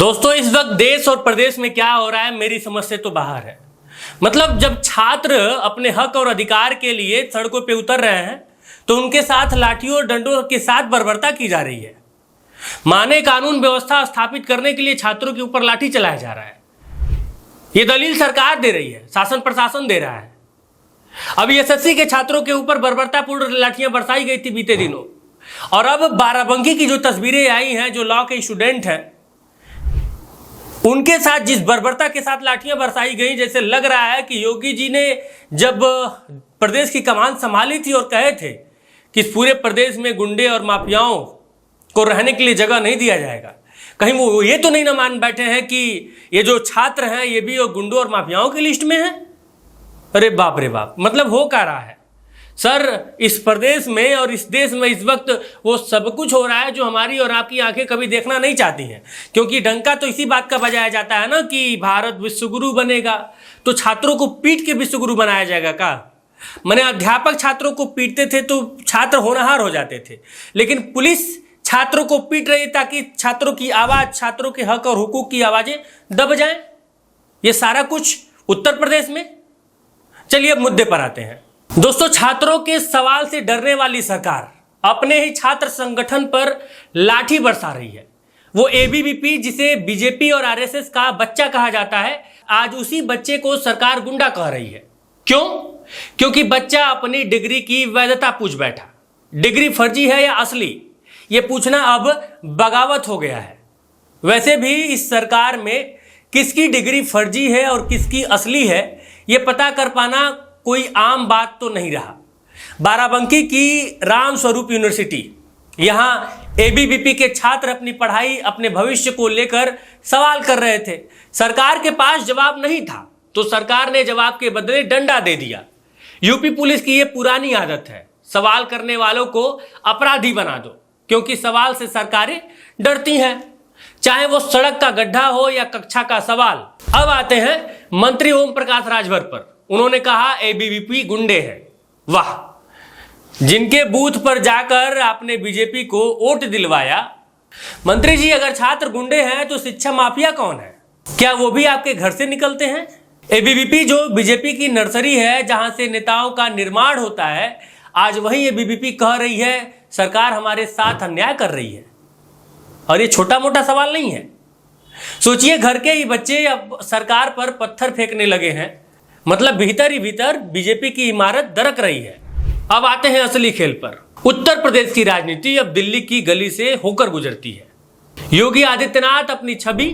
दोस्तों, इस वक्त देश और प्रदेश में क्या हो रहा है मेरी समझ से तो बाहर है। मतलब जब छात्र अपने हक और अधिकार के लिए सड़कों पे उतर रहे हैं तो उनके साथ लाठियों और डंडों के साथ बर्बरता की जा रही है। माने कानून व्यवस्था स्थापित करने के लिए छात्रों के ऊपर लाठी चलाया जा रहा है। ये दलील सरकार दे रही है, शासन प्रशासन दे रहा है। अभी एसएससी के छात्रों के ऊपर बर्बरतापूर्ण लाठियां बरसाई गई थी बीते दिनों, और अब बाराबंकी की जो तस्वीरें आई हैं, जो लॉ के स्टूडेंट हैं उनके साथ जिस बर्बरता के साथ लाठियां बरसाई गई, जैसे लग रहा है कि योगी जी ने जब प्रदेश की कमान संभाली थी और कहे थे कि इस पूरे प्रदेश में गुंडे और माफियाओं को रहने के लिए जगह नहीं दिया जाएगा, कहीं वो ये तो नहीं ना मान बैठे हैं कि ये जो छात्र हैं ये भी गुंडों और माफियाओं की लिस्ट में हैं। अरे बाप रे बाप, मतलब हो क्या रहा है सर इस प्रदेश में और इस देश में इस वक्त? वो सब कुछ हो रहा है जो हमारी और आपकी आंखें कभी देखना नहीं चाहती हैं, क्योंकि डंका तो इसी बात का बजाया जाता है ना कि भारत विश्वगुरु बनेगा। तो छात्रों को पीट के विश्वगुरु बनाया जाएगा का? माने अध्यापक छात्रों को पीटते थे तो छात्र होनहार हो जाते थे, लेकिन पुलिस छात्रों को पीट रही ताकि छात्रों की आवाज, छात्रों के हक और हुकूक की आवाजें दब जाएं। ये सारा कुछ उत्तर प्रदेश में। चलिए अब मुद्दे पर आते हैं। दोस्तों, छात्रों के सवाल से डरने वाली सरकार अपने ही छात्र संगठन पर लाठी बरसा रही है। वो एबीवीपी, जिसे बीजेपी और आरएसएस का बच्चा कहा जाता है, आज उसी बच्चे को सरकार गुंडा कह रही है। क्यों? क्योंकि बच्चा अपनी डिग्री की वैधता पूछ बैठा। डिग्री फर्जी है या असली, ये पूछना अब बगावत हो गया है। वैसे भी इस सरकार में किसकी डिग्री फर्जी है और किसकी असली है, ये पता कर पाना कोई आम बात तो नहीं रहा। बाराबंकी की राम स्वरूप यूनिवर्सिटी, यहाँ एबीवीपी के छात्र अपनी पढ़ाई, अपने भविष्य को लेकर सवाल कर रहे थे। सरकार के पास जवाब नहीं था तो सरकार ने जवाब के बदले डंडा दे दिया। यूपी पुलिस की ये पुरानी आदत है, सवाल करने वालों को अपराधी बना दो, क्योंकि सवाल से सरकारें डरती हैं, चाहे वो सड़क का गड्ढा हो या कक्षा का सवाल। अब आते हैं मंत्री ओम प्रकाश राजभर पर। उन्होंने कहा एबीवीपी गुंडे हैं। वाह, जिनके बूथ पर जाकर आपने बीजेपी को वोट दिलवाया। मंत्री जी, अगर छात्र गुंडे हैं तो शिक्षा माफिया कौन है? क्या वो भी आपके घर से निकलते हैं? एबीवीपी जो बीजेपी की नर्सरी है, जहां से नेताओं का निर्माण होता है, आज वही एबीवीपी कह रही है सरकार हमारे साथ अन्याय कर रही है। और ये छोटा मोटा सवाल नहीं है। सोचिए, घर के ही बच्चे अब सरकार पर पत्थर फेंकने लगे हैं, मतलब भीतर ही भीतर बीजेपी की इमारत दरक रही है। अब आते हैं असली खेल पर। उत्तर प्रदेश की राजनीति अब दिल्ली की गली से होकर गुजरती है। योगी आदित्यनाथ अपनी छवि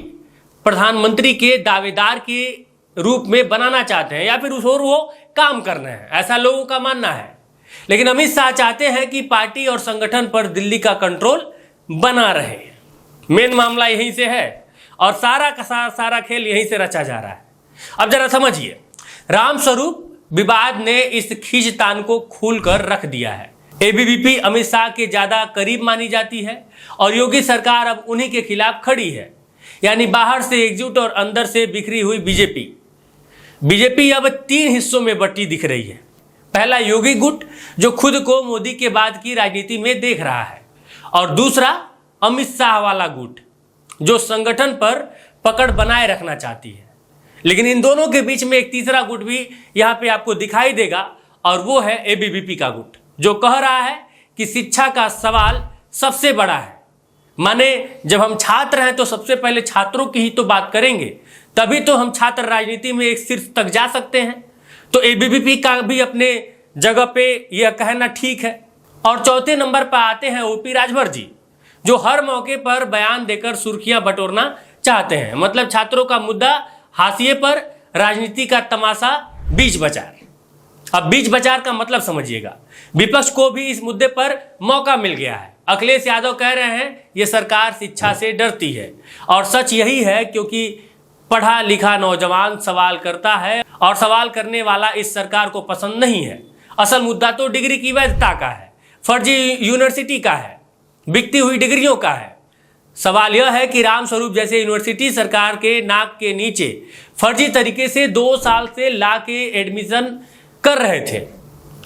प्रधानमंत्री के दावेदार के रूप में बनाना चाहते हैं, या फिर उस ओर वो काम कर रहे हैं, ऐसा लोगों का मानना है। लेकिन अमित शाह चाहते हैं कि पार्टी और संगठन पर दिल्ली का कंट्रोल बना रहे। मेन मामला यहीं से है और सारा का सारा खेल यहीं से रचा जा रहा है। अब जरा समझिए, राम स्वरूप विवाद ने इस खींचतान को खोलकर रख दिया है। एबीवीपी अमित शाह के ज्यादा करीब मानी जाती है और योगी सरकार अब उन्हीं के खिलाफ खड़ी है, यानी बाहर से एकजुट और अंदर से बिखरी हुई बीजेपी अब 3 हिस्सों में बंटी दिख रही है। पहला योगी गुट, जो खुद को मोदी के बाद की राजनीति में देख रहा है, और दूसरा अमित शाह वाला गुट, जो संगठन पर पकड़ बनाए रखना चाहती है। लेकिन इन दोनों के बीच में एक तीसरा गुट भी यहाँ पे आपको दिखाई देगा, और वो है एबीवीपी का गुट, जो कह रहा है कि शिक्षा का सवाल सबसे बड़ा है। माने जब हम छात्र हैं तो सबसे पहले छात्रों की ही तो बात करेंगे, तभी तो हम छात्र राजनीति में एक शीर्ष तक जा सकते हैं। तो एबीवीपी का भी अपने जगह पे यह कहना ठीक है। और चौथे नंबर पर आते हैं ओपी राजभर जी, जो हर मौके पर बयान देकर सुर्खियां बटोरना चाहते हैं। मतलब छात्रों का मुद्दा हाशिए पर, राजनीति का तमाशा बीच बाजार। अब बीच बाजार का मतलब समझिएगा, विपक्ष को भी इस मुद्दे पर मौका मिल गया है। अखिलेश यादव कह रहे हैं ये सरकार शिक्षा से डरती है, और सच यही है, क्योंकि पढ़ा लिखा नौजवान सवाल करता है और सवाल करने वाला इस सरकार को पसंद नहीं है। असल मुद्दा तो डिग्री की वैधता का है, फर्जी यूनिवर्सिटी का है, बिकती हुई डिग्रियों का है। सवाल यह है कि राम स्वरूप जैसे यूनिवर्सिटी सरकार के नाक के नीचे फर्जी तरीके से 2 साल से ला के एडमिशन कर रहे थे,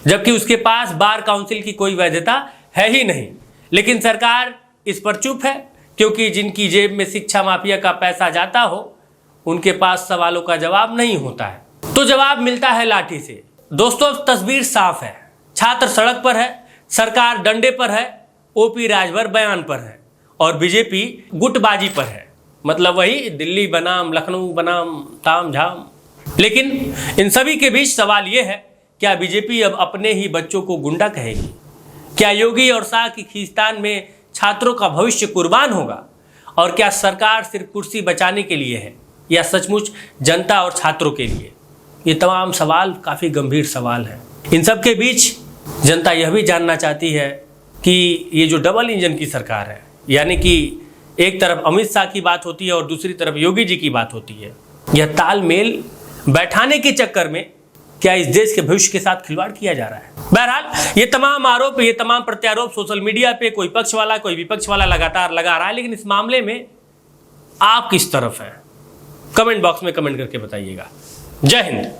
जबकि उसके पास बार काउंसिल की कोई वैधता है ही नहीं। लेकिन सरकार इस पर चुप है, क्योंकि जिनकी जेब में शिक्षा माफिया का पैसा जाता हो उनके पास सवालों का जवाब नहीं होता है, तो जवाब मिलता है लाठी से। दोस्तों, अब तस्वीर साफ है, छात्र सड़क पर है, सरकार डंडे पर है, ओपी राजभर बयान पर है और बीजेपी गुटबाजी पर है। मतलब वही दिल्ली बनाम लखनऊ बनाम ताम झाम। लेकिन इन सभी के बीच सवाल यह है, क्या बीजेपी अब अपने ही बच्चों को गुंडा कहेगी? क्या योगी और शाह की खींचतान में छात्रों का भविष्य कुर्बान होगा? और क्या सरकार सिर्फ कुर्सी बचाने के लिए है या सचमुच जनता और छात्रों के लिए? ये तमाम सवाल काफ़ी गंभीर सवाल हैं। इन सब के बीच जनता यह भी जानना चाहती है कि ये जो डबल इंजन की सरकार है, यानी कि एक तरफ अमित शाह की बात होती है और दूसरी तरफ योगी जी की बात होती है, यह तालमेल बैठाने के चक्कर में क्या इस देश के भविष्य के साथ खिलवाड़ किया जा रहा है? बहरहाल ये तमाम आरोप, ये तमाम प्रत्यारोप सोशल मीडिया पे कोई पक्ष वाला कोई विपक्ष वाला लगातार लगा रहा है, लेकिन इस मामले में आप किस तरफ हैं? कमेंट बॉक्स में कमेंट करके बताइएगा। जय हिंद।